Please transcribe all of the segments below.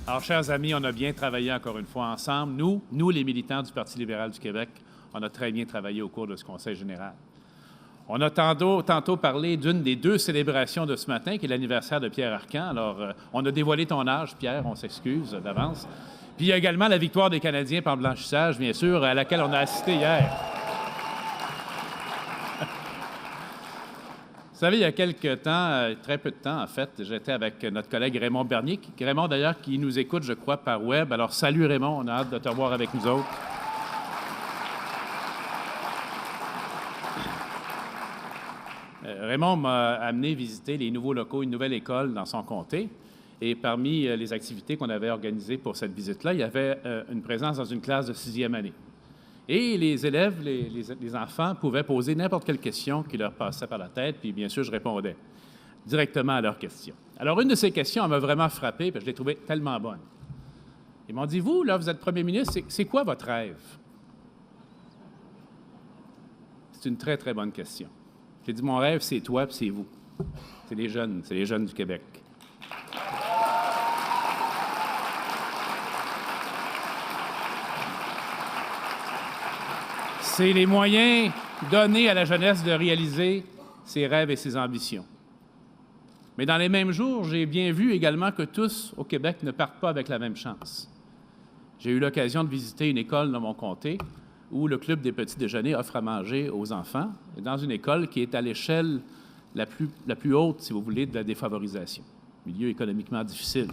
Alors, chers amis, on a bien travaillé encore une fois ensemble. Nous, les militants du Parti libéral du Québec, on a très bien travaillé au cours de ce Conseil général. On a tantôt parlé d'une des deux célébrations de ce matin, qui est l'anniversaire de Pierre Arcan. Alors, on a dévoilé ton âge, Pierre, on s'excuse d'avance. Puis il y a également la victoire des Canadiens par blanchissage, bien sûr, à laquelle on a assisté hier. Vous savez, il y a quelques temps, très peu de temps en fait, j'étais avec notre collègue Raymond Bernier, Raymond d'ailleurs qui nous écoute, je crois, par web. Alors salut Raymond, on a hâte de te revoir avec nous autres. Raymond m'a amené visiter les nouveaux locaux, une nouvelle école dans son comté. Et parmi les activités qu'on avait organisées pour cette visite-là, il y avait une présence dans une classe de 6e année. Et les élèves, les enfants pouvaient poser n'importe quelle question qui leur passait par la tête, puis bien sûr, je répondais directement à leurs questions. Alors, une de ces questions, elle m'a vraiment frappé, puis je l'ai trouvée tellement bonne. Ils m'ont dit, vous, là, vous êtes premier ministre, c'est quoi votre rêve? C'est une très, très bonne question. J'ai dit, mon rêve, c'est toi, puis c'est vous. C'est les jeunes du Québec. C'est les moyens donnés à la jeunesse de réaliser ses rêves et ses ambitions. Mais dans les mêmes jours, j'ai bien vu également que tous au Québec ne partent pas avec la même chance. J'ai eu l'occasion de visiter une école dans mon comté où le Club des petits déjeuners offre à manger aux enfants, dans une école qui est à l'échelle la plus haute, si vous voulez, de la défavorisation. Milieu économiquement difficile,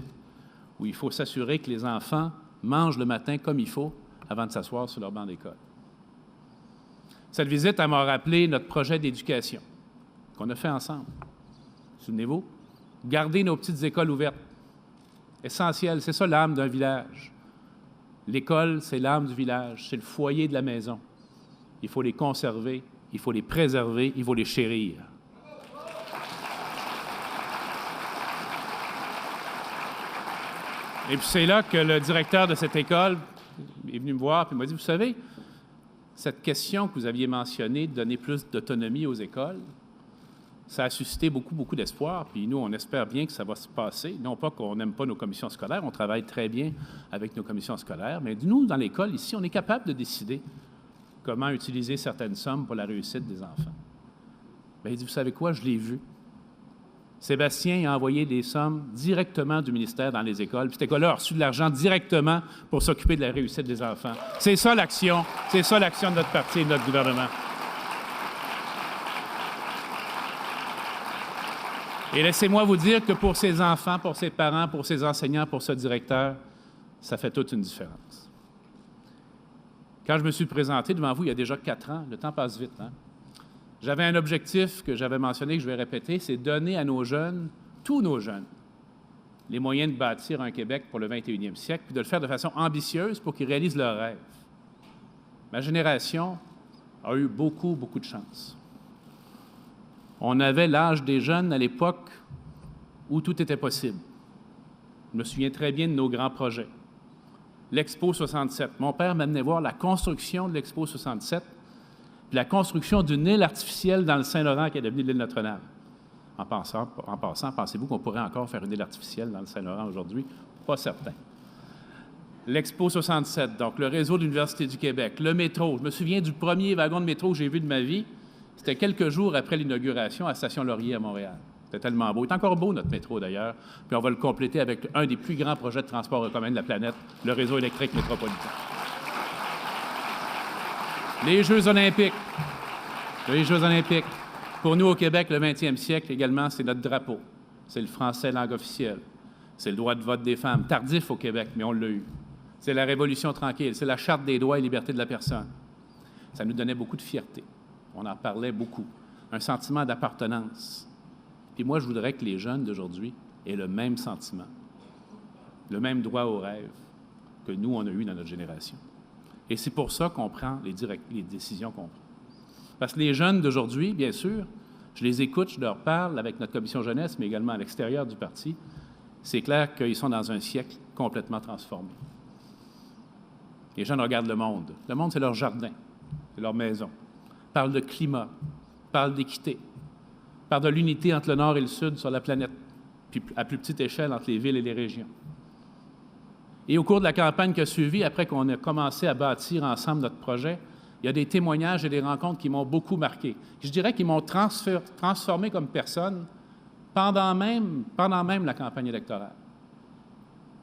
où il faut s'assurer que les enfants mangent le matin comme il faut avant de s'asseoir sur leur banc d'école. Cette visite, elle m'a rappelé notre projet d'éducation qu'on a fait ensemble. Souvenez-vous? Garder nos petites écoles ouvertes. Essentiel, c'est ça l'âme d'un village. L'école, c'est l'âme du village, c'est le foyer de la maison. Il faut les conserver, il faut les préserver, il faut les chérir. Et puis c'est là que le directeur de cette école est venu me voir et m'a dit, vous savez, cette question que vous aviez mentionnée, de donner plus d'autonomie aux écoles, ça a suscité beaucoup d'espoir. Puis nous, on espère bien que ça va se passer. Non pas qu'on n'aime pas nos commissions scolaires, on travaille très bien avec nos commissions scolaires, mais nous, dans l'école, ici, on est capable de décider comment utiliser certaines sommes pour la réussite des enfants. Bien, il dit, vous savez quoi, je l'ai vu. Sébastien a envoyé des sommes directement du ministère dans les écoles. Puis cette école-là a reçu de l'argent directement pour s'occuper de la réussite des enfants. C'est ça l'action de notre parti et de notre gouvernement. Et laissez-moi vous dire que pour ces enfants, pour ces parents, pour ces enseignants, pour ce directeur, ça fait toute une différence. Quand je me suis présenté devant vous il y a déjà 4 ans, le temps passe vite, hein? J'avais un objectif que j'avais mentionné, que je vais répéter, c'est donner à nos jeunes, tous nos jeunes, les moyens de bâtir un Québec pour le 21e siècle, puis de le faire de façon ambitieuse pour qu'ils réalisent leurs rêves. Ma génération a eu beaucoup de chance. On avait l'âge des jeunes à l'époque où tout était possible. Je me souviens très bien de nos grands projets. L'Expo 67. Mon père m'amenait voir la construction de l'Expo 67, puis la construction d'une île artificielle dans le Saint-Laurent qui est devenue l'île Notre-Dame. En passant, pensez-vous qu'on pourrait encore faire une île artificielle dans le Saint-Laurent aujourd'hui? Pas certain. L'Expo 67, donc le réseau de l'Université du Québec, le métro. Je me souviens du premier wagon de métro que j'ai vu de ma vie. C'était quelques jours après l'inauguration à Station Laurier à Montréal. C'était tellement beau. Il est encore beau, notre métro, d'ailleurs. Puis on va le compléter avec un des plus grands projets de transport en commun de la planète, le réseau électrique métropolitain. Les Jeux olympiques. Les Jeux olympiques. Pour nous, au Québec, le 20e siècle, également, c'est notre drapeau. C'est le français langue officielle. C'est le droit de vote des femmes. Tardif au Québec, mais on l'a eu. C'est la Révolution tranquille. C'est la Charte des droits et libertés de la personne. Ça nous donnait beaucoup de fierté. On en parlait beaucoup. Un sentiment d'appartenance. Puis moi, je voudrais que les jeunes d'aujourd'hui aient le même sentiment, le même droit au rêve que nous, on a eu dans notre génération. Et c'est pour ça qu'on prend les décisions qu'on prend. Parce que les jeunes d'aujourd'hui, bien sûr, je les écoute, je leur parle avec notre commission jeunesse, mais également à l'extérieur du parti. C'est clair qu'ils sont dans un siècle complètement transformé. Les jeunes regardent le monde. Le monde, c'est leur jardin, c'est leur maison. Ils parlent de climat, ils parlent d'équité, ils parlent de l'unité entre le Nord et le Sud sur la planète, puis à plus petite échelle entre les villes et les régions. Et au cours de la campagne qui a suivi, après qu'on a commencé à bâtir ensemble notre projet, il y a des témoignages et des rencontres qui m'ont beaucoup marqué. Je dirais qu'ils m'ont transformé comme personne pendant même la campagne électorale.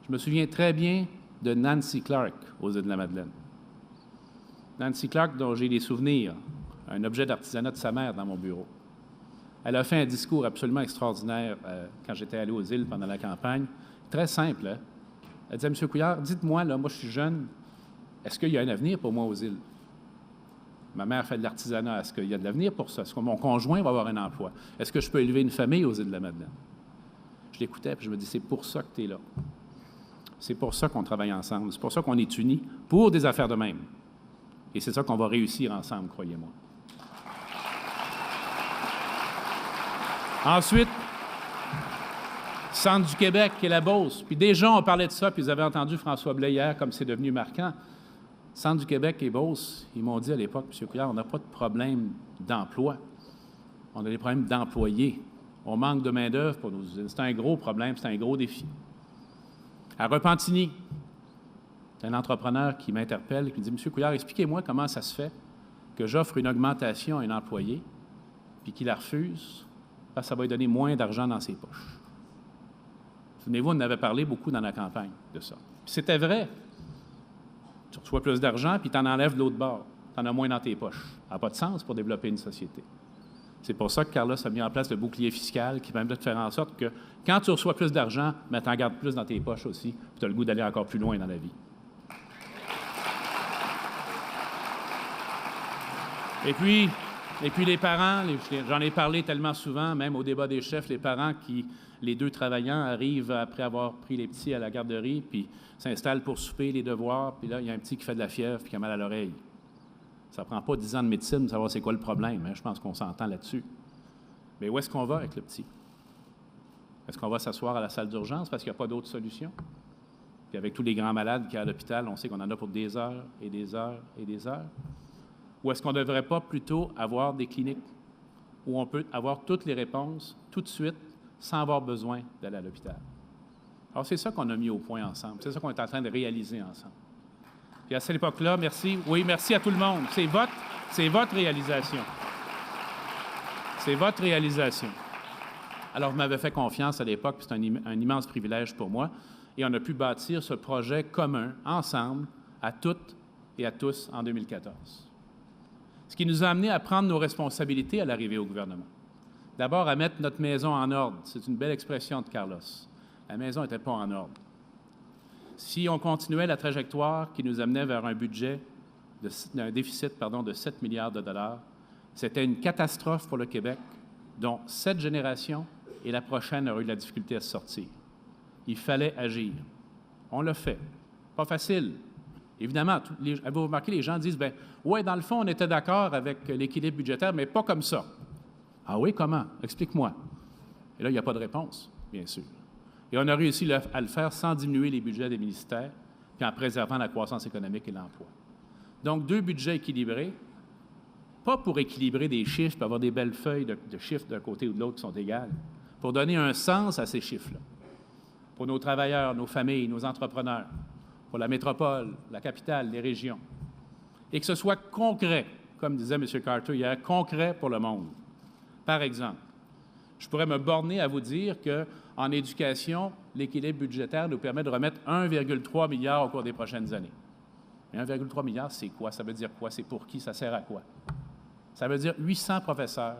Je me souviens très bien de Nancy Clark aux Îles-de-la-Madeleine. Nancy Clark, dont j'ai des souvenirs, un objet d'artisanat de sa mère dans mon bureau. Elle a fait un discours absolument extraordinaire quand j'étais allé aux îles pendant la campagne. Très simple. Hein? Elle disait, M. Couillard, dites-moi, là, moi je suis jeune, est-ce qu'il y a un avenir pour moi aux îles? Ma mère fait de l'artisanat, est-ce qu'il y a de l'avenir pour ça? Est-ce que mon conjoint va avoir un emploi? Est-ce que je peux élever une famille aux Îles-de-la-Madeleine? Je l'écoutais, puis je me dis, c'est pour ça que tu es là. C'est pour ça qu'on travaille ensemble. C'est pour ça qu'on est unis pour des affaires de même. Et c'est ça qu'on va réussir ensemble, croyez-moi. Ensuite, Centre du Québec et la Beauce. Puis déjà, on parlait de ça, puis vous avez entendu François Blais hier, comme c'est devenu marquant. Centre du Québec et Beauce, ils m'ont dit à l'époque, M. Couillard, on n'a pas de problème d'emploi. On a des problèmes d'employés. On manque de main-d'œuvre pour nos usines. C'est un gros problème, c'est un gros défi. À Repentigny, c'est un entrepreneur qui m'interpelle et qui me dit, M. Couillard, expliquez-moi comment ça se fait que j'offre une augmentation à un employé puis qu'il la refuse parce que ça va lui donner moins d'argent dans ses poches. Souvenez-vous, on en avait parlé beaucoup dans la campagne de ça. Puis c'était vrai. Tu reçois plus d'argent, puis tu en enlèves de l'autre bord. Tu en as moins dans tes poches. Ça n'a pas de sens pour développer une société. C'est pour ça que Carlos a mis en place le bouclier fiscal qui permet de faire en sorte que quand tu reçois plus d'argent, tu en gardes plus dans tes poches aussi, puis tu as le goût d'aller encore plus loin dans la vie. Et puis les parents, j'en ai parlé tellement souvent, même au débat des chefs, les parents qui, les deux travaillant, arrivent après avoir pris les petits à la garderie, puis s'installent pour souper, les devoirs, puis là, il y a un petit qui fait de la fièvre puis qui a mal à l'oreille. Ça ne prend pas 10 ans de médecine de savoir c'est quoi le problème, hein? Je pense qu'on s'entend là-dessus. Mais où est-ce qu'on va avec le petit? Est-ce qu'on va s'asseoir à la salle d'urgence parce qu'il n'y a pas d'autre solution? Puis avec tous les grands malades qu'il y a à l'hôpital, on sait qu'on en a pour des heures et des heures et des heures. Ou est-ce qu'on ne devrait pas plutôt avoir des cliniques où on peut avoir toutes les réponses tout de suite sans avoir besoin d'aller à l'hôpital? Alors, c'est ça qu'on a mis au point ensemble. C'est ça qu'on est en train de réaliser ensemble. Puis à cette époque-là, merci. Oui, merci à tout le monde. C'est votre réalisation. C'est votre réalisation. Alors, vous m'avez fait confiance à l'époque, puis c'est un immense privilège pour moi. Et on a pu bâtir ce projet commun, ensemble, à toutes et à tous, en 2014. Ce qui nous a amené à prendre nos responsabilités à l'arrivée au gouvernement. D'abord, à mettre notre maison en ordre. C'est une belle expression de Carlos. La maison n'était pas en ordre. Si on continuait la trajectoire qui nous amenait vers un budget, un déficit de 7 milliards de dollars, c'était une catastrophe pour le Québec, dont cette génération et la prochaine auraient eu de la difficulté à se sortir. Il fallait agir. On l'a fait. Pas facile. Évidemment, vous remarquez, les gens disent, bien, ouais, dans le fond, on était d'accord avec l'équilibre budgétaire, mais pas comme ça. Ah oui, comment? Explique-moi. Et là, il n'y a pas de réponse, bien sûr. Et on a réussi à le faire sans diminuer les budgets des ministères, puis en préservant la croissance économique et l'emploi. Donc, 2 budgets équilibrés, pas pour équilibrer des chiffres, pour avoir des belles feuilles de chiffres d'un côté ou de l'autre qui sont égales, pour donner un sens à ces chiffres-là, pour nos travailleurs, nos familles, nos entrepreneurs, pour la métropole, la capitale, les régions, et que ce soit concret, comme disait M. Carter hier, concret pour le monde. Par exemple, je pourrais me borner à vous dire qu'en éducation, l'équilibre budgétaire nous permet de remettre 1,3 milliard au cours des prochaines années. Mais 1,3 milliard, c'est quoi? Ça veut dire quoi? C'est pour qui? Ça sert à quoi? Ça veut dire 800 professeurs,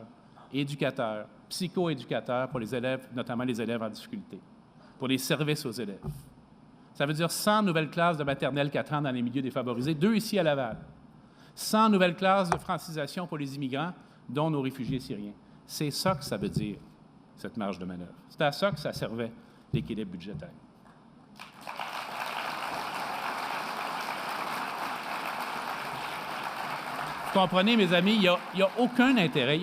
éducateurs, psychoéducateurs pour les élèves, notamment les élèves en difficulté, pour les services aux élèves. Ça veut dire 100 nouvelles classes de maternelle 4 ans dans les milieux défavorisés, 2 ici à Laval. 100 nouvelles classes de francisation pour les immigrants, dont nos réfugiés syriens. C'est ça que ça veut dire, cette marge de manœuvre. C'est à ça que ça servait, l'équilibre budgétaire. Vous comprenez, mes amis, il n'y a aucun intérêt,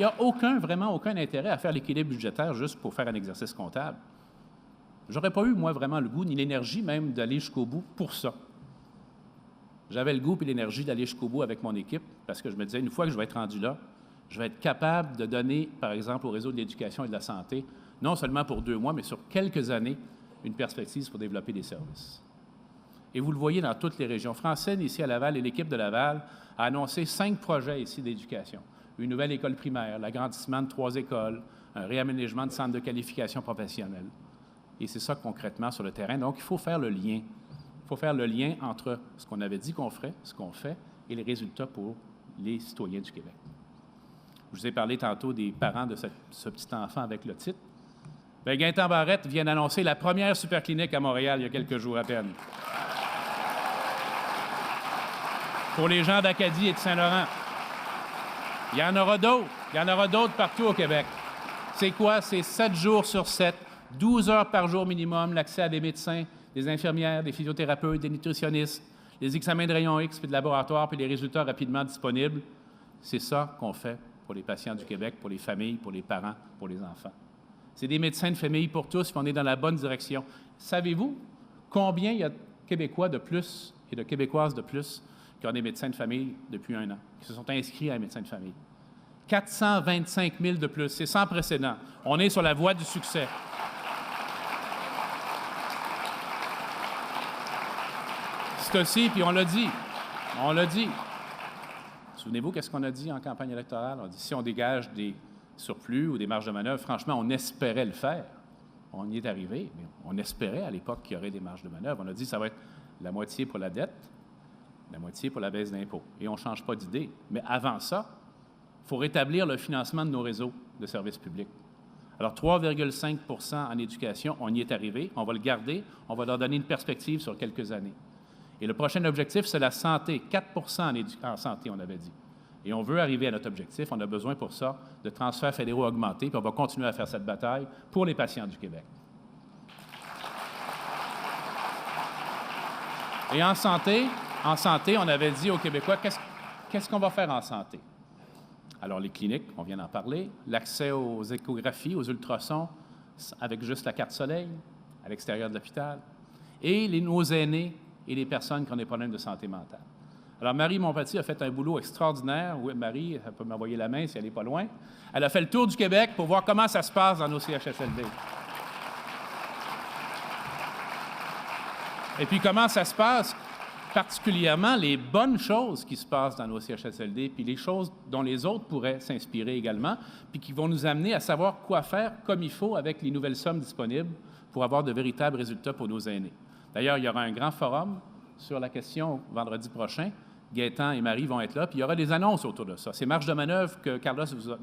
vraiment aucun intérêt à faire l'équilibre budgétaire juste pour faire un exercice comptable. J'aurais pas eu, moi, vraiment le goût ni l'énergie même d'aller jusqu'au bout pour ça. J'avais le goût et l'énergie d'aller jusqu'au bout avec mon équipe parce que je me disais, une fois que je vais être rendu là, je vais être capable de donner, par exemple, au réseau de l'éducation et de la santé, non seulement pour 2 mois, mais sur quelques années, une perspective pour développer des services. Et vous le voyez dans toutes les régions. Francine, ici à Laval, et l'équipe de Laval a annoncé 5 projets ici d'éducation. Une nouvelle école primaire, l'agrandissement de 3 écoles, un réaménagement de centres de qualification professionnelle. Et c'est ça concrètement sur le terrain. Donc, il faut faire le lien. Il faut faire le lien entre ce qu'on avait dit qu'on ferait, ce qu'on fait, et les résultats pour les citoyens du Québec. Je vous ai parlé tantôt des parents de ce petit enfant avec le titre. Bien, Gaétan Barrette vient d'annoncer la première superclinique à Montréal il y a quelques jours à peine. Pour les gens d'Acadie et de Saint-Laurent. Il y en aura d'autres. Il y en aura d'autres partout au Québec. C'est quoi? C'est 7 jours sur 7, 12 heures par jour minimum, l'accès à des médecins, des infirmières, des physiothérapeutes, des nutritionnistes, les examens de rayon X, puis de laboratoire, puis les résultats rapidement disponibles. C'est ça qu'on fait pour les patients du Québec, pour les familles, pour les parents, pour les enfants. C'est des médecins de famille pour tous, puis on est dans la bonne direction. Savez-vous combien il y a de Québécois de plus et de Québécoises de plus qui ont des médecins de famille depuis 1 an, qui se sont inscrits à un médecin de famille? 425 000 de plus. C'est sans précédent. On est sur la voie du succès. C'est aussi, puis on l'a dit. Souvenez-vous, qu'est-ce qu'on a dit en campagne électorale? On a dit, si on dégage des surplus ou des marges de manœuvre, franchement, on espérait le faire. On y est arrivé, mais on espérait à l'époque qu'il y aurait des marges de manœuvre. On a dit, ça va être la moitié pour la dette, la moitié pour la baisse d'impôts. Et on ne change pas d'idée. Mais avant ça, il faut rétablir le financement de nos réseaux de services publics. Alors, 3,5 % en éducation, on y est arrivé. On va le garder. On va leur donner une perspective sur quelques années. Et le prochain objectif, c'est la santé. 4 % en santé, on avait dit. Et on veut arriver à notre objectif. On a besoin pour ça de transferts fédéraux augmentés. Puis on va continuer à faire cette bataille pour les patients du Québec. Et en santé, on avait dit aux Québécois, qu'est-ce qu'on va faire en santé? Alors, les cliniques, on vient d'en parler, l'accès aux échographies, aux ultrasons, avec juste la carte soleil, à l'extérieur de l'hôpital, et nos aînés et les personnes qui ont des problèmes de santé mentale. Alors, Marie Montpetit a fait un boulot extraordinaire. Oui, Marie, elle peut m'envoyer la main si elle n'est pas loin. Elle a fait le tour du Québec pour voir comment ça se passe dans nos CHSLD. Et puis, comment ça se passe? Particulièrement les bonnes choses qui se passent dans nos CHSLD, puis les choses dont les autres pourraient s'inspirer également, puis qui vont nous amener à savoir quoi faire comme il faut avec les nouvelles sommes disponibles pour avoir de véritables résultats pour nos aînés. D'ailleurs, il y aura un grand forum sur la question vendredi prochain. Gaétan et Marie vont être là, puis il y aura des annonces autour de ça. Ces marges de manœuvre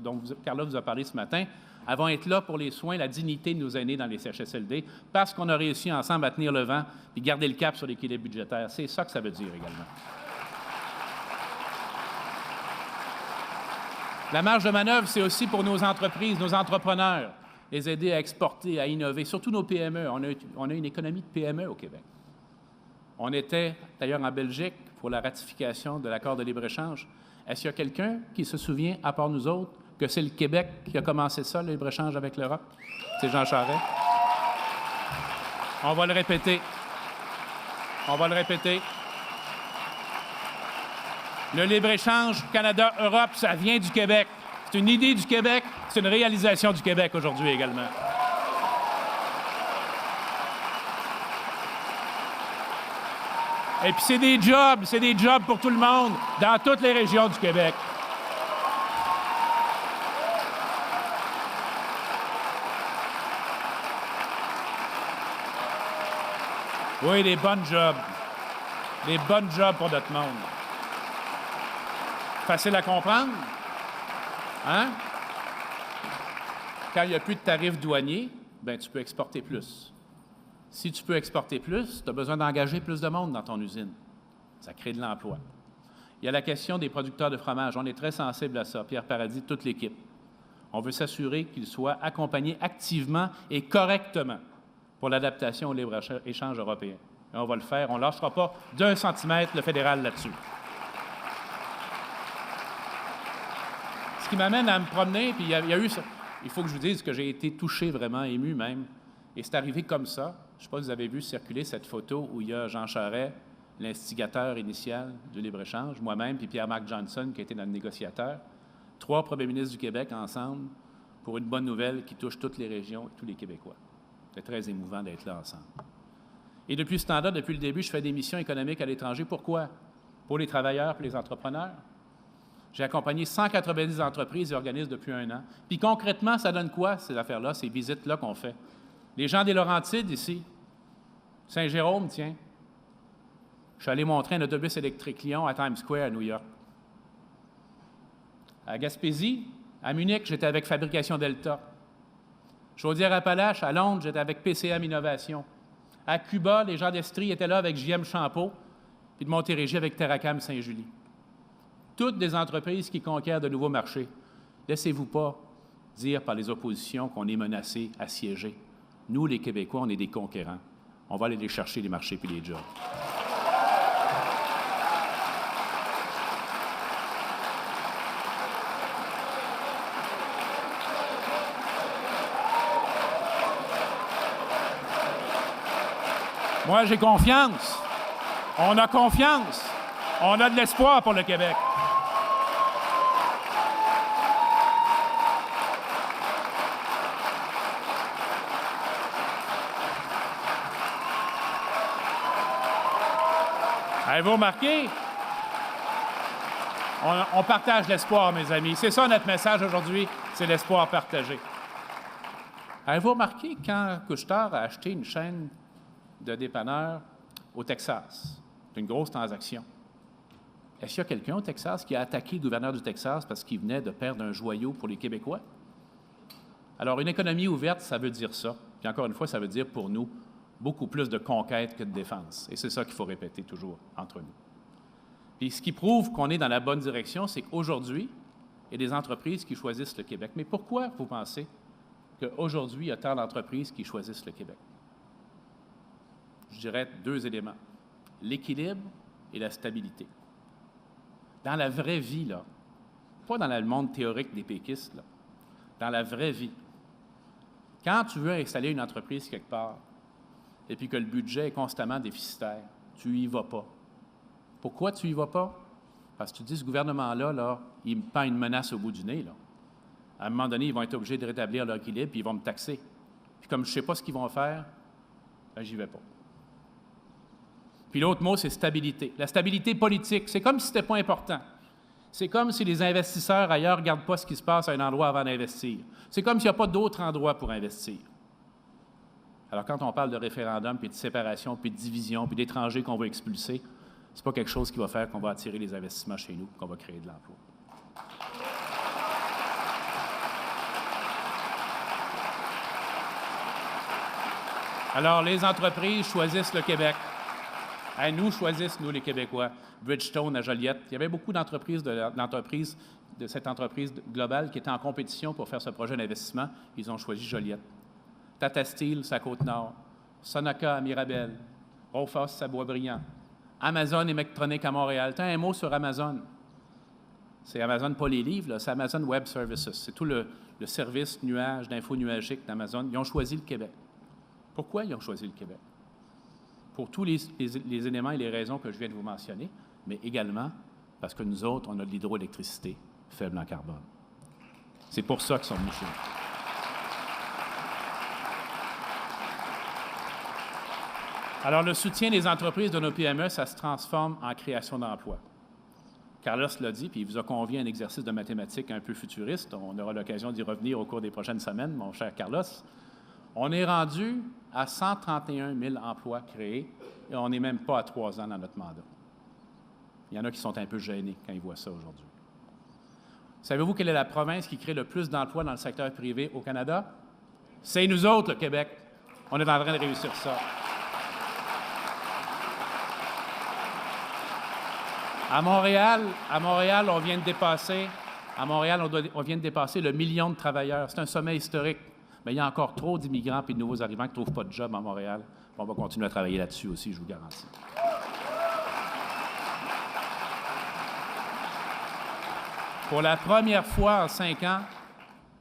dont Carla vous a parlé ce matin, elles vont être là pour les soins, la dignité de nos aînés dans les CHSLD, parce qu'on a réussi ensemble à tenir le vent et garder le cap sur l'équilibre budgétaire. C'est ça que ça veut dire également. La marge de manœuvre, c'est aussi pour nos entreprises, nos entrepreneurs, les aider à exporter, à innover, surtout nos PME. On a une économie de PME au Québec. On était d'ailleurs en Belgique pour la ratification de l'accord de libre-échange. Est-ce qu'il y a quelqu'un qui se souvient, à part nous autres, que c'est le Québec qui a commencé ça, le libre-échange avec l'Europe? C'est Jean Charest. On va le répéter. Le libre-échange Canada-Europe, ça vient du Québec. C'est une idée du Québec, c'est une réalisation du Québec aujourd'hui également. Et puis c'est des jobs pour tout le monde, dans toutes les régions du Québec. Oui, des bonnes jobs. Des bonnes jobs pour notre monde. Facile à comprendre? Hein? Quand il n'y a plus de tarifs douaniers, bien, tu peux exporter plus. Si tu peux exporter plus, tu as besoin d'engager plus de monde dans ton usine. Ça crée de l'emploi. Il y a la question des producteurs de fromage. On est très sensible à ça, Pierre Paradis, toute l'équipe. On veut s'assurer qu'ils soient accompagnés activement et correctement pour l'adaptation au libre-échange européen. Et on va le faire. On ne lâchera pas d'1 centimètre le fédéral là-dessus. Ce qui m'amène à me promener, puis il y a eu ça. Il faut que je vous dise que j'ai été touché, vraiment ému même. Et c'est arrivé comme ça. Je ne sais pas si vous avez vu circuler cette photo où il y a Jean Charest, l'instigateur initial du libre-échange, moi-même, puis Pierre-Marc Johnson, qui était notre négociateur. 3 premiers ministres du Québec ensemble pour une bonne nouvelle qui touche toutes les régions et tous les Quécois. C'est très émouvant d'être là ensemble. Et depuis ce temps-là, depuis le début, je fais des missions économiques à l'étranger. Pourquoi? Pour les travailleurs et les entrepreneurs. J'ai accompagné 190 entreprises et organismes depuis 1 an. Puis concrètement, ça donne quoi, ces affaires-là, ces visites-là qu'on fait? Les gens des Laurentides, ici, Saint-Jérôme, tiens. Je suis allé montrer un autobus électrique Lyon à Times Square, à New York. À Gaspésie, à Munich, j'étais avec Fabrication Delta. Chaudière-Appalaches, à Londres, j'étais avec PCM Innovation. À Cuba, les gens d'Estrie étaient là avec JM Champeau, puis de Montérégie avec Terracam Saint-Julie. Toutes des entreprises qui conquièrent de nouveaux marchés. Laissez-vous pas dire par les oppositions qu'on est menacé, assiégé. Nous, les Québécois, on est des conquérants. On va aller les chercher, les marchés puis les jobs. Moi, j'ai confiance. On a confiance. On a de l'espoir pour le Québec. Avez-vous remarqué? On partage l'espoir, mes amis. C'est ça notre message aujourd'hui, c'est l'espoir partagé. Avez-vous remarqué quand Couche-Tard a acheté une chaîne de dépanneurs au Texas? C'est une grosse transaction. Est-ce qu'il y a quelqu'un au Texas qui a attaqué le gouverneur du Texas parce qu'il venait de perdre un joyau pour les Québécois? Alors, une économie ouverte, ça veut dire ça. Puis encore une fois, ça veut dire pour nous beaucoup plus de conquête que de défense. Et c'est ça qu'il faut répéter toujours entre nous. Puis ce qui prouve qu'on est dans la bonne direction, c'est qu'aujourd'hui, il y a des entreprises qui choisissent le Québec. Mais pourquoi vous pensez qu'aujourd'hui, il y a tant d'entreprises qui choisissent le Québec? Je dirais 2 éléments. L'équilibre et la stabilité. Dans la vraie vie, là, pas dans le monde théorique des péquistes, là, dans la vraie vie, quand tu veux installer une entreprise quelque part et puis que le budget est constamment déficitaire, tu n'y vas pas. Pourquoi tu n'y vas pas? Parce que tu dis, ce gouvernement-là, là, il me pend une menace au bout du nez. Là. À un moment donné, ils vont être obligés de rétablir leur équilibre puis ils vont me taxer. Puis comme je ne sais pas ce qu'ils vont faire, ben, j'y vais pas. Puis l'autre mot, c'est stabilité. La stabilité politique, c'est comme si ce n'était pas important. C'est comme si les investisseurs ailleurs ne regardent pas ce qui se passe à un endroit avant d'investir. C'est comme s'il n'y a pas d'autre endroit pour investir. Alors, quand on parle de référendum, puis de séparation, puis de division, puis d'étrangers qu'on va expulser, ce n'est pas quelque chose qui va faire qu'on va attirer les investissements chez nous, qu'on va créer de l'emploi. Alors, les entreprises choisissent le Québec. Nous choisissent, nous, les Québécois. Bridgestone à Joliette. Il y avait beaucoup d'entreprises de cette entreprise globale qui étaient en compétition pour faire ce projet d'investissement. Ils ont choisi Joliette. Tata Steel, c'est à Côte-Nord. Sonaca à Mirabel. Raufoss à Boisbriand. Amazon Electronic à Montréal. T'as un mot sur Amazon. C'est Amazon, pas les livres, là, c'est Amazon Web Services. C'est tout le service nuage, d'info nuagique d'Amazon. Ils ont choisi le Québec. Pourquoi ils ont choisi le Québec? Pour tous les éléments et les raisons que je viens de vous mentionner, mais également parce que nous autres, on a de l'hydroélectricité faible en carbone. C'est pour ça qu'ils sont venus chez nous. Alors, le soutien des entreprises de nos PME, ça se transforme en création d'emplois. Carlos l'a dit, puis il vous a convié à un exercice de mathématiques un peu futuriste. On aura l'occasion d'y revenir au cours des prochaines semaines, mon cher Carlos. On est rendu à 131 000 emplois créés et on n'est même pas à 3 ans dans notre mandat. Il y en a qui sont un peu gênés quand ils voient ça aujourd'hui. Savez-vous quelle est la province qui crée le plus d'emplois dans le secteur privé au Canada? C'est nous autres, le Québec. On est en train de réussir ça. À Montréal, on vient de dépasser, on vient de dépasser le 1 million de travailleurs. C'est un sommet historique. Mais il y a encore trop d'immigrants et de nouveaux arrivants qui ne trouvent pas de job à Montréal. On va continuer à travailler là-dessus aussi, je vous garantis. Pour la première fois en 5 ans,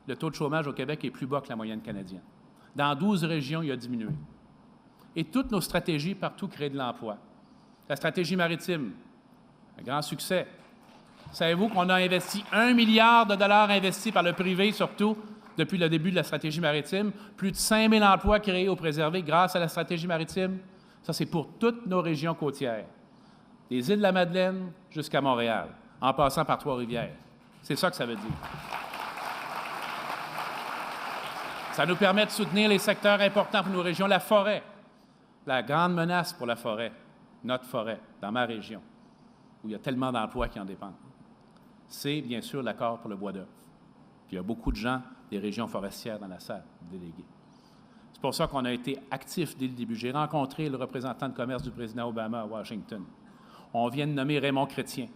le taux de chômage au Québec est plus bas que la moyenne canadienne. Dans 12 régions, il a diminué. Et toutes nos stratégies partout créent de l'emploi. La stratégie maritime, un grand succès. Savez-vous qu'on a investi 1 milliard de dollars investis par le privé, surtout, depuis le début de la stratégie maritime, plus de 5 000 emplois créés ou préservés grâce à la stratégie maritime. Ça, c'est pour toutes nos régions côtières, des îles de la Madeleine jusqu'à Montréal, en passant par Trois-Rivières. C'est ça que ça veut dire. Ça nous permet de soutenir les secteurs importants pour nos régions, la forêt. La grande menace pour la forêt, notre forêt, dans ma région, où il y a tellement d'emplois qui en dépendent, c'est bien sûr l'accord pour le bois d'œuvre. Puis il y a beaucoup de gens des régions forestières dans la salle, délégués. C'est pour ça qu'on a été actifs dès le début. J'ai rencontré le représentant de commerce du président Obama à Washington. On vient de nommer Raymond Chrétien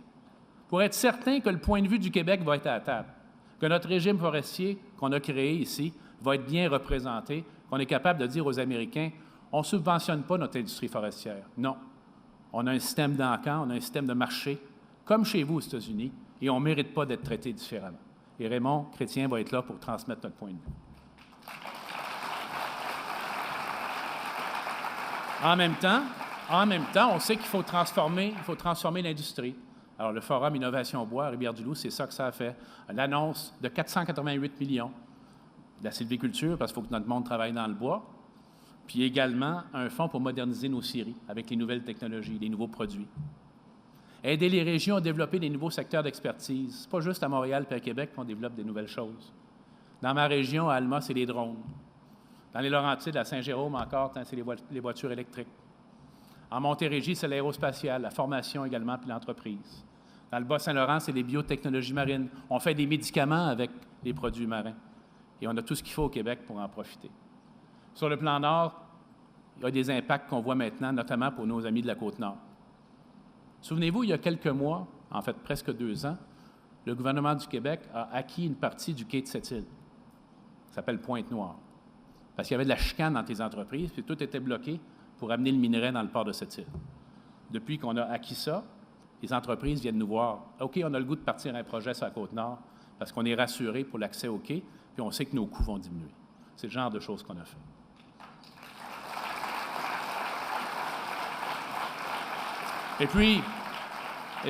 pour être certain que le point de vue du Québec va être à la table, que notre régime forestier qu'on a créé ici va être bien représenté, qu'on est capable de dire aux Américains, on ne subventionne pas notre industrie forestière. Non. On a un système d'encan, on a un système de marché, comme chez vous aux États-Unis, et on ne mérite pas d'être traité différemment. Et Raymond Chrétien va être là pour transmettre notre point de vue. En même temps, on sait qu'il faut transformer l'industrie. Alors, le Forum Innovation Bois à Rivière-du-Loup, c'est ça que ça a fait. L'annonce de 488 millions de la sylviculture, parce qu'il faut que notre monde travaille dans le bois, puis également un fonds pour moderniser nos scieries avec les nouvelles technologies, les nouveaux produits. Aider les régions à développer des nouveaux secteurs d'expertise. C'est pas juste à Montréal et à Québec qu'on développe des nouvelles choses. Dans ma région, à Alma, c'est les drones. Dans les Laurentides, à Saint-Jérôme encore, c'est les voitures électriques. En Montérégie, c'est l'aérospatiale, la formation également, puis l'entreprise. Dans le Bas-Saint-Laurent, c'est les biotechnologies marines. On fait des médicaments avec les produits marins. Et on a tout ce qu'il faut au Québec pour en profiter. Sur le plan nord, il y a des impacts qu'on voit maintenant, notamment pour nos amis de la Côte-Nord. Souvenez-vous, il y a quelques mois, en fait presque 2 ans, le gouvernement du Québec a acquis une partie du quai de Sept-Îles. Ça s'appelle Pointe-Noire. Parce qu'il y avait de la chicane dans les entreprises, puis tout était bloqué pour amener le minerai dans le port de Sept-Îles. Depuis qu'on a acquis ça, les entreprises viennent nous voir. OK, on a le goût de partir un projet sur la Côte-Nord parce qu'on est rassuré pour l'accès au quai, puis on sait que nos coûts vont diminuer. C'est le genre de choses qu'on a fait. Et puis,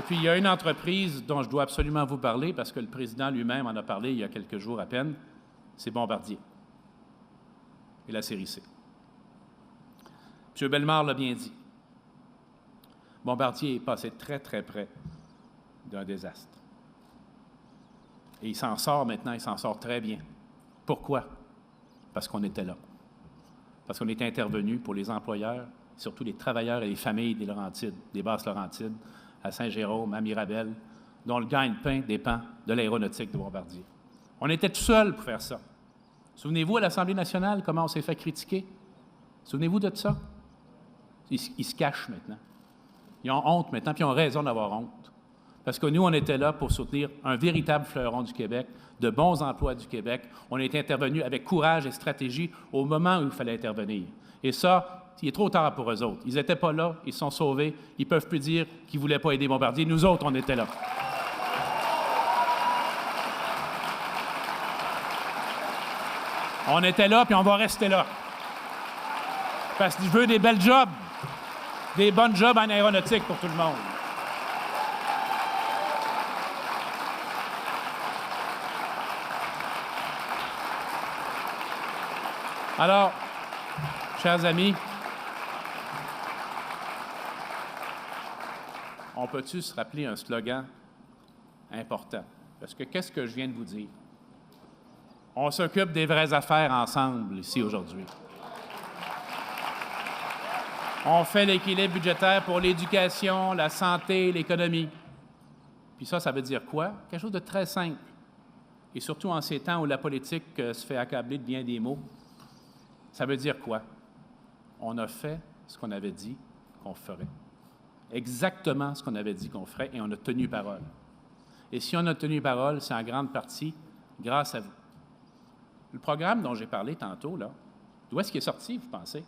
il y a une entreprise dont je dois absolument vous parler parce que le président lui-même en a parlé il y a quelques jours à peine, c'est Bombardier et la série C. M. Bellemare l'a bien dit. Bombardier est passé très, très près d'un désastre. Et il s'en sort maintenant, il s'en sort très bien. Pourquoi? Parce qu'on était là. Parce qu'on était intervenu pour les employeurs, surtout les travailleurs et les familles des Laurentides, des Basses-Laurentides, à Saint-Jérôme, à Mirabel, dont le gagne-pain dépend de l'aéronautique de Bombardier. On était tout seuls pour faire ça. Souvenez-vous, à l'Assemblée nationale, comment on s'est fait critiquer? Souvenez-vous de ça? Ils se cachent maintenant. Ils ont honte maintenant, puis ils ont raison d'avoir honte. Parce que nous, on était là pour soutenir un véritable fleuron du Québec, de bons emplois du Québec. On a été intervenu avec courage et stratégie au moment où il fallait intervenir. Et ça, il est trop tard pour eux autres. Ils n'étaient pas là, ils se sont sauvés. Ils ne peuvent plus dire qu'ils ne voulaient pas aider Bombardier. Nous autres, on était là. On était là, puis on va rester là. Parce que je veux des belles jobs, des bonnes jobs en aéronautique pour tout le monde. Alors, chers amis, on peut-tu se rappeler un slogan important? Parce que qu'est-ce que je viens de vous dire? On s'occupe des vraies affaires ensemble ici aujourd'hui. On fait l'équilibre budgétaire pour l'éducation, la santé, l'économie. Puis ça veut dire quoi? Quelque chose de très simple. Et surtout en ces temps où la politique se fait accabler de bien des mots. Ça veut dire quoi? On a fait ce qu'on avait dit qu'on ferait. Exactement ce qu'on avait dit qu'on ferait et on a tenu parole. Et si on a tenu parole, c'est en grande partie grâce à vous. Le programme dont j'ai parlé tantôt, là, d'où est-ce qu'il est sorti, vous pensez?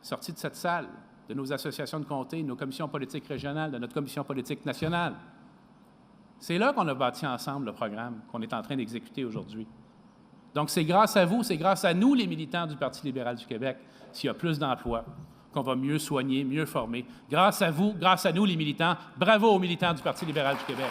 Sorti de cette salle, de nos associations de comté, de nos commissions politiques régionales, de notre commission politique nationale. C'est là qu'on a bâti ensemble le programme qu'on est en train d'exécuter aujourd'hui. Donc, c'est grâce à vous, c'est grâce à nous, les militants du Parti libéral du Québec, s'il y a plus d'emplois, qu'on va mieux soigner, mieux former. Grâce à vous, grâce à nous, les militants. Bravo aux militants du Parti libéral du Québec.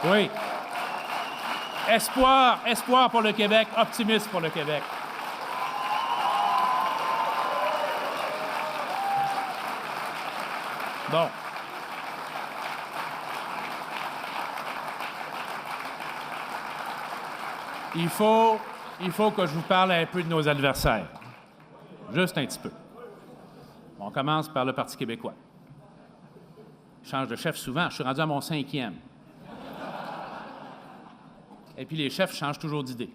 Oui. Espoir pour le Québec, optimisme pour le Québec. Bon. Il faut que je vous parle un peu de nos adversaires. Juste un petit peu. On commence par le Parti québécois. Je change de chef souvent. Je suis rendu à mon 5e. Et puis les chefs changent toujours d'idée.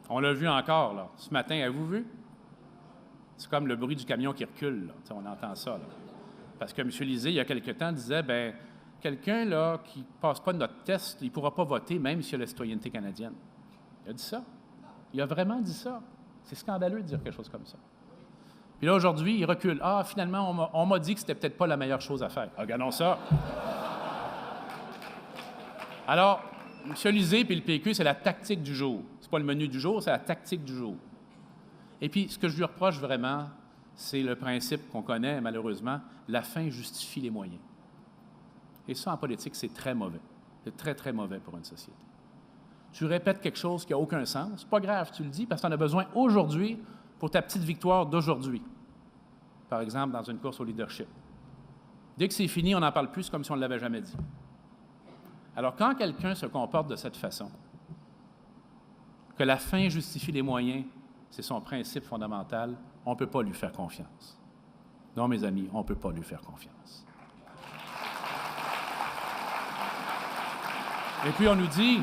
On l'a vu encore, là. Ce matin, avez-vous vu? C'est comme le bruit du camion qui recule, là. On entend ça, là. Parce que M. Lisée, il y a quelque temps, disait, bien, quelqu'un, là, qui ne passe pas notre test, il ne pourra pas voter, même s'il a la citoyenneté canadienne. Il a dit ça. Il a vraiment dit ça. C'est scandaleux de dire quelque chose comme ça. Puis là, aujourd'hui, il recule. Ah, finalement, on m'a dit que c'était peut-être pas la meilleure chose à faire. Regardons ça. Alors, M. Lisée puis le PQ, c'est la tactique du jour. C'est pas le menu du jour, c'est la tactique du jour. Et puis, ce que je lui reproche vraiment, c'est le principe qu'on connaît, malheureusement, la fin justifie les moyens. Et ça, en politique, c'est très mauvais. C'est très, très mauvais pour une société. Tu répètes quelque chose qui n'a aucun sens, c'est pas grave, tu le dis, parce que tu en as besoin aujourd'hui pour ta petite victoire d'aujourd'hui. Par exemple, dans une course au leadership. Dès que c'est fini, on n'en parle plus, comme si on ne l'avait jamais dit. Alors, quand quelqu'un se comporte de cette façon, que la fin justifie les moyens, c'est son principe fondamental, on ne peut pas lui faire confiance. Non, mes amis, on ne peut pas lui faire confiance. Et puis, on nous dit,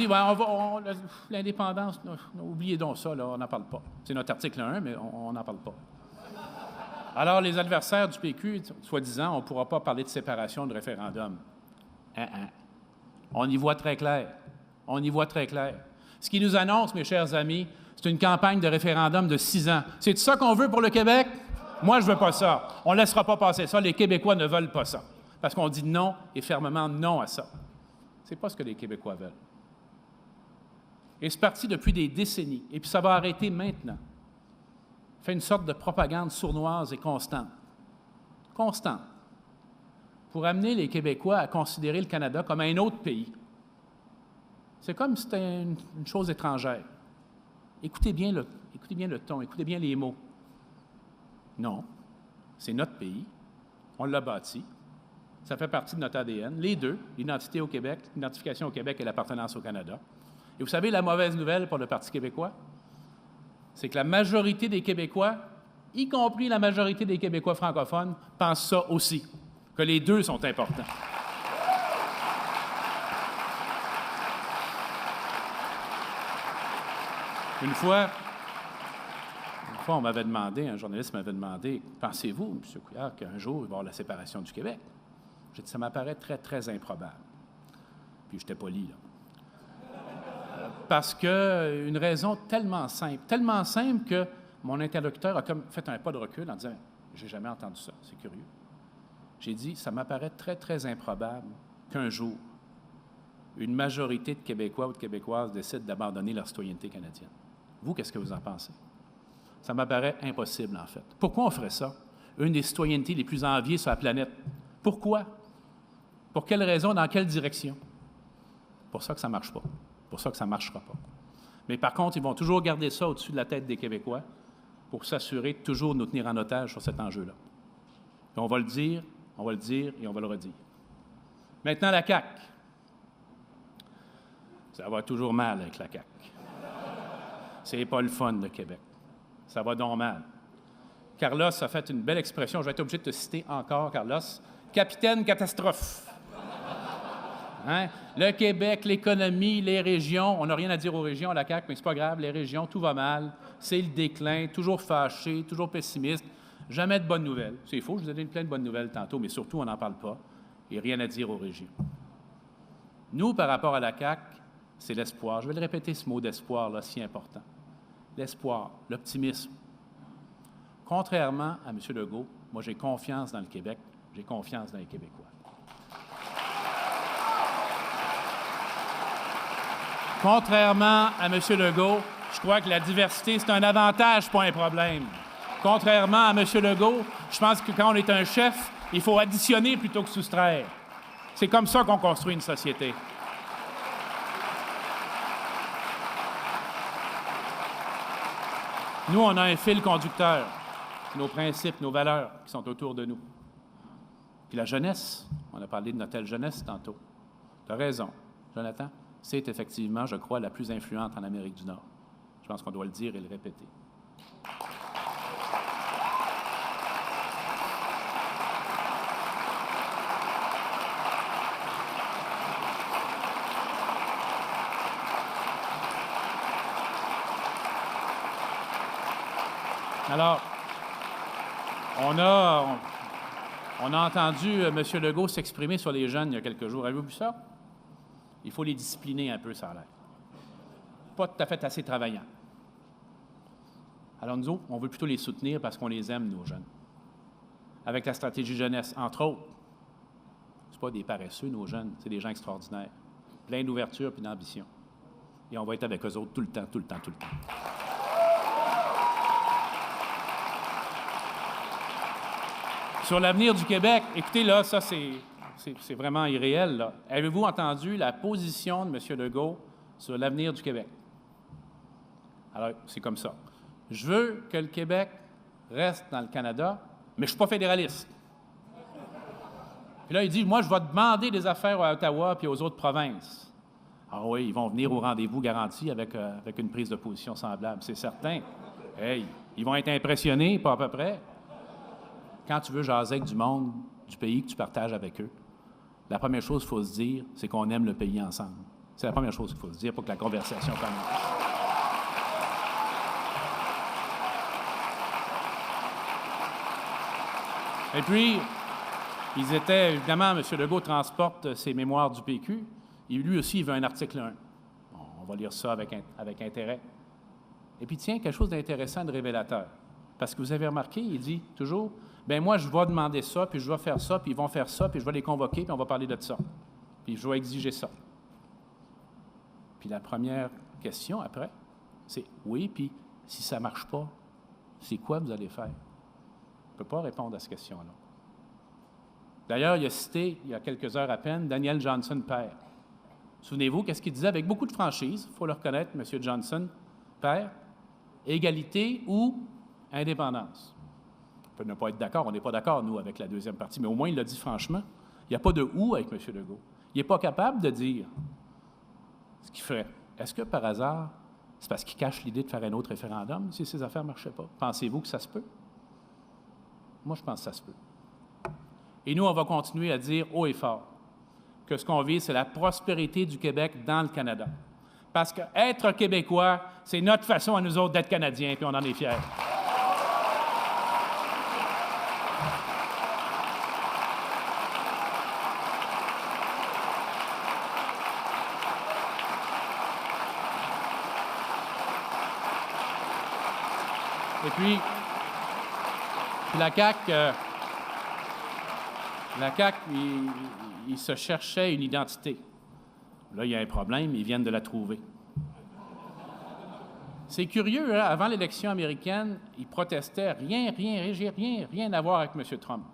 ouais, l'indépendance, oubliez donc ça, là, on n'en parle pas. C'est notre article 1, mais on n'en parle pas. Alors, les adversaires du PQ, soi-disant, on ne pourra pas parler de séparation de référendum. On y voit très clair. On y voit très clair. Ce qu'ils nous annoncent, mes chers amis, c'est une campagne de référendum de 6 ans. C'est ça qu'on veut pour le Québec? Moi, je ne veux pas ça. On ne laissera pas passer ça. Les Québécois ne veulent pas ça. Parce qu'on dit non et fermement non à ça. Ce n'est pas ce que les Québécois veulent. Et c'est parti depuis des décennies. Et puis ça va arrêter maintenant. Fait une sorte de propagande sournoise et constante. Constante. Pour amener les Québécois à considérer le Canada comme un autre pays. C'est comme si c'était une chose étrangère. Écoutez bien le ton, écoutez bien les mots. Non, c'est notre pays. On l'a bâti. Ça fait partie de notre ADN. Les deux, l'identité au Québec, l'identification au Québec et l'appartenance au Canada. Et vous savez, la mauvaise nouvelle pour le Parti québécois, c'est que la majorité des Québécois, y compris la majorité des Québécois francophones, pensent ça aussi, que les deux sont importants. Une fois, on m'avait demandé, un journaliste m'avait demandé, « Pensez-vous, M. Couillard, qu'un jour, il va y avoir la séparation du Québec? » J'ai dit, « Ça m'apparaît très, très improbable. » Puis je n'étais pas poli, là. Parce qu'une raison tellement simple que mon interlocuteur a comme fait un pas de recul en disant, « J'ai jamais entendu ça, c'est curieux. » J'ai dit, « Ça m'apparaît très, très improbable qu'un jour, une majorité de Québécois ou de Québécoises décident d'abandonner leur citoyenneté canadienne. » Vous, qu'est-ce que vous en pensez? Ça m'apparaît impossible, en fait. Pourquoi on ferait ça? Une des citoyennetés les plus enviées sur la planète. Pourquoi? Pour quelle raison? Dans quelle direction? Pour ça que ça ne marche pas. Pour ça que ça ne marchera pas. Mais par contre, ils vont toujours garder ça au-dessus de la tête des Québécois pour s'assurer de toujours nous tenir en otage sur cet enjeu-là. Et on va le dire et on va le redire. Maintenant, la CAQ. Ça va toujours mal avec la CAQ. C'est pas le fun, le Québec. Ça va donc mal. Carlos a fait une belle expression, je vais être obligé de te citer encore, Carlos. Capitaine catastrophe. Hein? Le Québec, l'économie, les régions, on n'a rien à dire aux régions, à la CAQ, mais c'est pas grave, les régions, tout va mal, c'est le déclin, toujours fâché, toujours pessimiste, jamais de bonnes nouvelles. C'est faux, je vous ai donné plein de bonnes nouvelles tantôt, mais surtout, on n'en parle pas, et rien à dire aux régions. Nous, par rapport à la CAQ, c'est l'espoir. Je vais le répéter, ce mot d'espoir, là, si important. L'espoir, l'optimisme. Contrairement à M. Legault, moi, j'ai confiance dans le Québec, j'ai confiance dans les Québécois. Contrairement à M. Legault, je crois que la diversité, c'est un avantage, pas un problème. Contrairement à M. Legault, je pense que quand on est un chef, il faut additionner plutôt que soustraire. C'est comme ça qu'on construit une société. Nous, on a un fil conducteur, nos principes, nos valeurs qui sont autour de nous. Puis la jeunesse, on a parlé de notre telle jeunesse tantôt. Tu as raison, Jonathan, c'est effectivement, je crois, la plus influente en Amérique du Nord. Je pense qu'on doit le dire et le répéter. Alors, on a entendu M. Legault s'exprimer sur les jeunes il y a quelques jours. Avez-vous vu ça? Il faut les discipliner un peu, ça a l'air. Pas tout à fait assez travaillants. Alors nous autres, on veut plutôt les soutenir parce qu'on les aime, nos jeunes. Avec la stratégie jeunesse, entre autres. C'est pas des paresseux, nos jeunes, c'est des gens extraordinaires. Plein d'ouverture et d'ambition. Et on va être avec eux autres tout le temps, tout le temps, tout le temps. Sur l'avenir du Québec, écoutez, là, ça, c'est vraiment irréel, là. Avez-vous entendu la position de M. Legault sur l'avenir du Québec? Alors, c'est comme ça. Je veux que le Québec reste dans le Canada, mais je ne suis pas fédéraliste. Puis là, il dit, moi, je vais demander des affaires à Ottawa puis aux autres provinces. Ah oui, ils vont venir au rendez-vous garanti avec une prise de position semblable, c'est certain. Hey, ils vont être impressionnés, pas à peu près. Quand tu veux jaser avec du monde, du pays que tu partages avec eux, la première chose qu'il faut se dire, c'est qu'on aime le pays ensemble. C'est la première chose qu'il faut se dire pour que la conversation commence. Et puis, ils étaient, évidemment, M. Legault transporte ses mémoires du PQ. Et lui aussi, il veut un article 1. On va lire ça avec intérêt. Et puis, tiens, quelque chose d'intéressant, de révélateur. Parce que vous avez remarqué, il dit toujours, bien, moi, je vais demander ça, puis je vais faire ça, puis ils vont faire ça, puis je vais les convoquer, puis on va parler de ça. Puis je vais exiger ça. Puis la première question après, c'est, oui, puis si ça ne marche pas, c'est quoi vous allez faire? On ne peut pas répondre à cette question-là. D'ailleurs, il a cité, il y a quelques heures à peine, Daniel Johnson père. Souvenez-vous, qu'est-ce qu'il disait avec beaucoup de franchise, il faut le reconnaître, M. Johnson père, égalité ou indépendance. On peut ne pas être d'accord, on n'est pas d'accord, nous, avec la deuxième partie, mais au moins, il l'a dit franchement. Il n'y a pas de « ou » avec M. Legault. Il n'est pas capable de dire ce qu'il ferait. Est-ce que, par hasard, c'est parce qu'il cache l'idée de faire un autre référendum si ces affaires ne marchaient pas? Pensez-vous que ça se peut? Moi, je pense que ça se peut. Et nous, on va continuer à dire haut et fort que ce qu'on vise, c'est la prospérité du Québec dans le Canada. Parce qu'être Québécois, c'est notre façon à nous autres d'être Canadiens, puis on en est fiers. Et puis la CAQ, il se cherchait une identité. Là, il y a un problème, ils viennent de la trouver. C'est curieux, hein? Avant l'élection américaine, ils protestaient rien à voir avec M. Trump.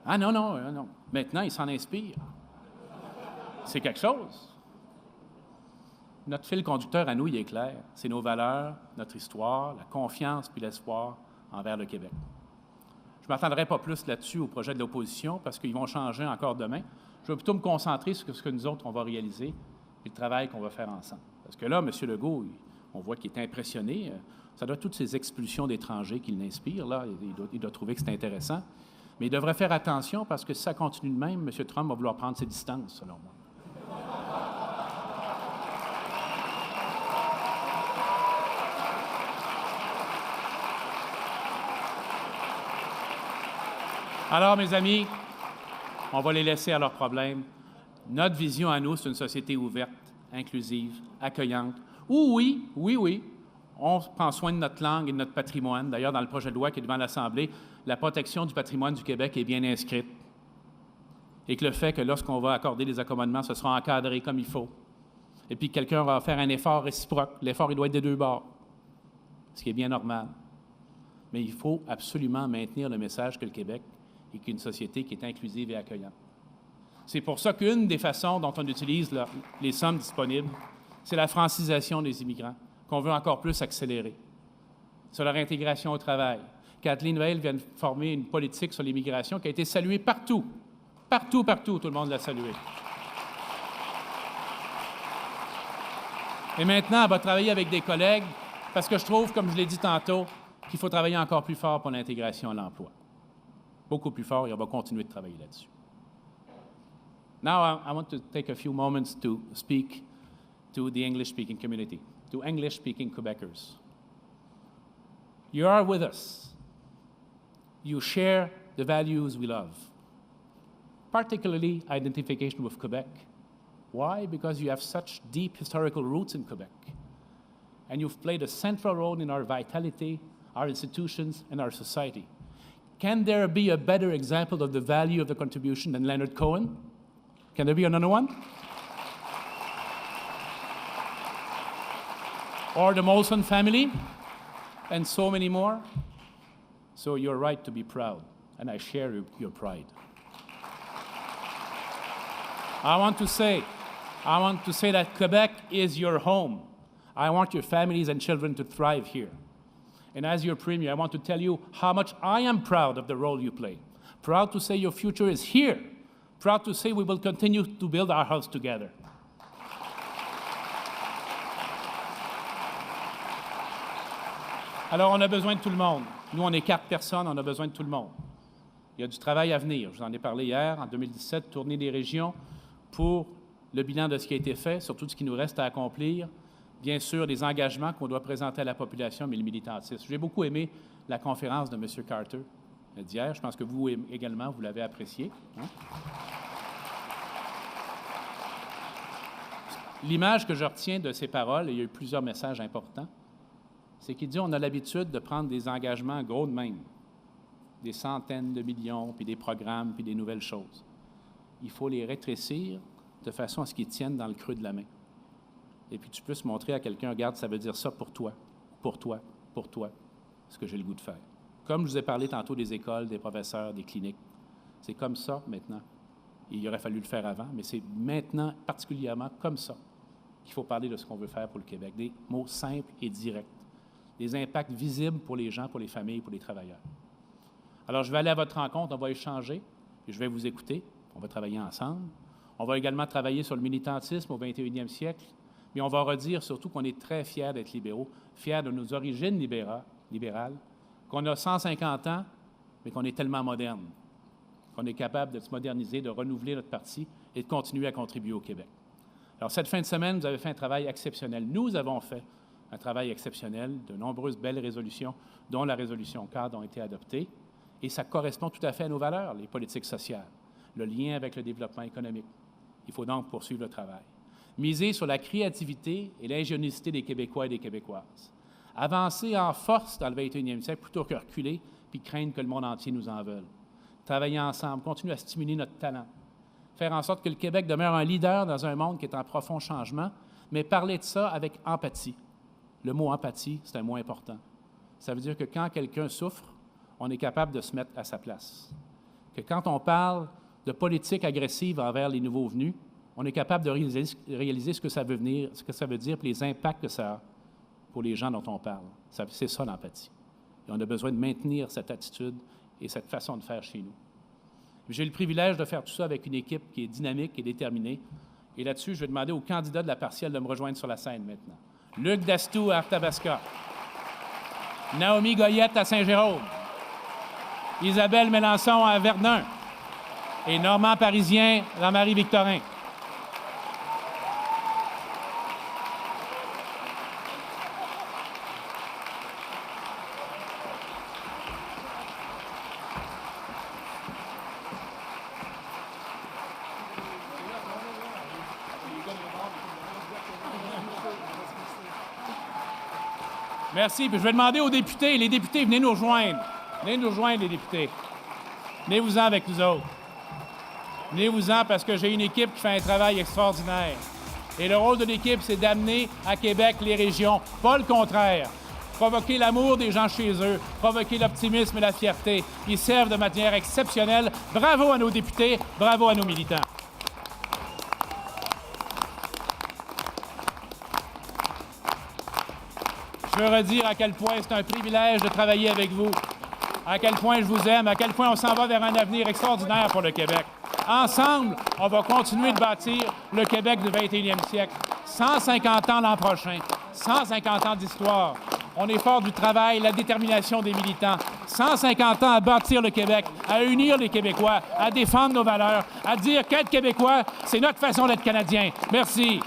Ah non, non, non. Maintenant, ils s'en inspirent. C'est quelque chose. Notre fil conducteur à nous, il est clair. C'est nos valeurs, notre histoire, la confiance puis l'espoir envers le Québec. Je ne m'attendrai pas plus là-dessus au projet de l'opposition parce qu'ils vont changer encore demain. Je vais plutôt me concentrer sur ce que nous autres, on va réaliser et le travail qu'on va faire ensemble. Parce que là, M. Legault, on voit qu'il est impressionné. Ça doit être toutes ces expulsions d'étrangers qui l'inspirent. Là, il doit trouver que c'est intéressant. Mais il devrait faire attention parce que si ça continue de même, M. Trump va vouloir prendre ses distances, selon moi. Alors, mes amis, on va les laisser à leurs problèmes. Notre vision à nous, c'est une société ouverte, inclusive, accueillante, où oui, on prend soin de notre langue et de notre patrimoine. D'ailleurs, dans le projet de loi qui est devant l'Assemblée, la protection du patrimoine du Québec est bien inscrite. Et que le fait que lorsqu'on va accorder des accommodements, ce sera encadré comme il faut. Et puis quelqu'un va faire un effort réciproque. L'effort, il doit être des deux bords, ce qui est bien normal. Mais il faut absolument maintenir le message que le Québec est une société qui est inclusive et accueillante. C'est pour ça qu'une des façons dont on utilise les sommes disponibles, c'est la francisation des immigrants, qu'on veut encore plus accélérer. Sur leur intégration au travail. Kathleen Veil vient de former une politique sur l'immigration qui a été saluée partout. Partout, tout le monde l'a saluée. Et maintenant, elle va travailler avec des collègues parce que je trouve, comme je l'ai dit tantôt, qu'il faut travailler encore plus fort pour l'intégration à l'emploi. Beaucoup plus fort et on va continuer de travailler là-dessus. Now, I want to take a few moments to speak to the English-speaking community, to English-speaking Quebecers. You are with us. You share the values we love, particularly identification with Quebec. Why? Because you have such deep historical roots in Quebec, and you've played a central role in our vitality, our institutions, and our society. Can there be a better example of the value of the contribution than Leonard Cohen? Can there be another one? Or the Molson family, and so many more? So you're right to be proud, and I share your pride. I want to say that Quebec is your home. I want your families and children to thrive here. And as your Premier, I want to tell you how much I am proud of the role you play. Proud to say your future is here. Proud to say we will continue to build our house together. Alors, on a besoin de tout le monde. Nous, on est 4 personnes, on a besoin de tout le monde. Il y a du travail à venir. Je vous en ai parlé hier, en 2017, tournée des régions pour le bilan de ce qui a été fait, sur tout ce qui nous reste à accomplir. Bien sûr, des engagements qu'on doit présenter à la population, mais le militantisme. J'ai beaucoup aimé la conférence de M. Carter d'hier. Je pense que vous également, vous l'avez apprécié. Hein? L'image que je retiens de ces paroles, et il y a eu plusieurs messages importants, c'est qu'il dit on a l'habitude de prendre des engagements gros de même, des centaines de millions, puis des programmes, puis des nouvelles choses. Il faut les rétrécir de façon à ce qu'ils tiennent dans le creux de la main. Et puis tu peux se montrer à quelqu'un, regarde, ça veut dire ça pour toi, ce que j'ai le goût de faire. Comme je vous ai parlé tantôt des écoles, des professeurs, des cliniques, c'est comme ça maintenant. Il aurait fallu le faire avant, mais c'est maintenant particulièrement comme ça qu'il faut parler de ce qu'on veut faire pour le Québec. Des mots simples et directs, des impacts visibles pour les gens, pour les familles, pour les travailleurs. Alors, je vais aller à votre rencontre, on va échanger, et je vais vous écouter, on va travailler ensemble. On va également travailler sur le militantisme au 21e siècle, mais on va redire surtout qu'on est très fiers d'être libéraux, fiers de nos origines libérales, qu'on a 150 ans, mais qu'on est tellement moderne, qu'on est capable de se moderniser, de renouveler notre parti et de continuer à contribuer au Québec. Alors, cette fin de semaine, vous avez fait un travail exceptionnel. Nous avons fait un travail exceptionnel, de nombreuses belles résolutions, dont la résolution cadre ont été adoptées, et ça correspond tout à fait à nos valeurs, les politiques sociales, le lien avec le développement économique. Il faut donc poursuivre le travail. Miser sur la créativité et l'ingéniosité des Québécois et des Québécoises. Avancer en force dans le 21e siècle plutôt que reculer puis craindre que le monde entier nous en veuille. Travailler ensemble, continuer à stimuler notre talent. Faire en sorte que le Québec demeure un leader dans un monde qui est en profond changement, mais parler de ça avec empathie. Le mot empathie, c'est un mot important. Ça veut dire que quand quelqu'un souffre, on est capable de se mettre à sa place. Que quand on parle de politique agressive envers les nouveaux venus, on est capable de réaliser ce que ça veut dire, puis les impacts que ça a pour les gens dont on parle. C'est ça l'empathie. Et on a besoin de maintenir cette attitude et cette façon de faire chez nous. J'ai le privilège de faire tout ça avec une équipe qui est dynamique et déterminée. Et là-dessus, je vais demander aux candidats de la partielle de me rejoindre sur la scène maintenant. Luc Dastou à Arthabasca. Naomi Goyette à Saint-Jérôme. Isabelle Mélençon à Verdun. Et Normand Parisien à Marie-Victorin. Merci. Puis je vais demander aux députés. Les députés, venez nous rejoindre. Venez nous rejoindre, les députés. Venez-vous-en avec nous autres. Venez-vous-en parce que j'ai une équipe qui fait un travail extraordinaire. Et le rôle de l'équipe, c'est d'amener à Québec les régions, pas le contraire. Provoquer l'amour des gens chez eux, provoquer l'optimisme et la fierté. Ils servent de manière exceptionnelle. Bravo à nos députés, bravo à nos militants. Je veux redire à quel point c'est un privilège de travailler avec vous, à quel point je vous aime, à quel point on s'en va vers un avenir extraordinaire pour le Québec. Ensemble, on va continuer de bâtir le Québec du 21e siècle. 150 ans l'an prochain, 150 ans d'histoire. On est fort du travail, la détermination des militants. 150 ans à bâtir le Québec, à unir les Québécois, à défendre nos valeurs, à dire qu'être Québécois, c'est notre façon d'être Canadien. Merci.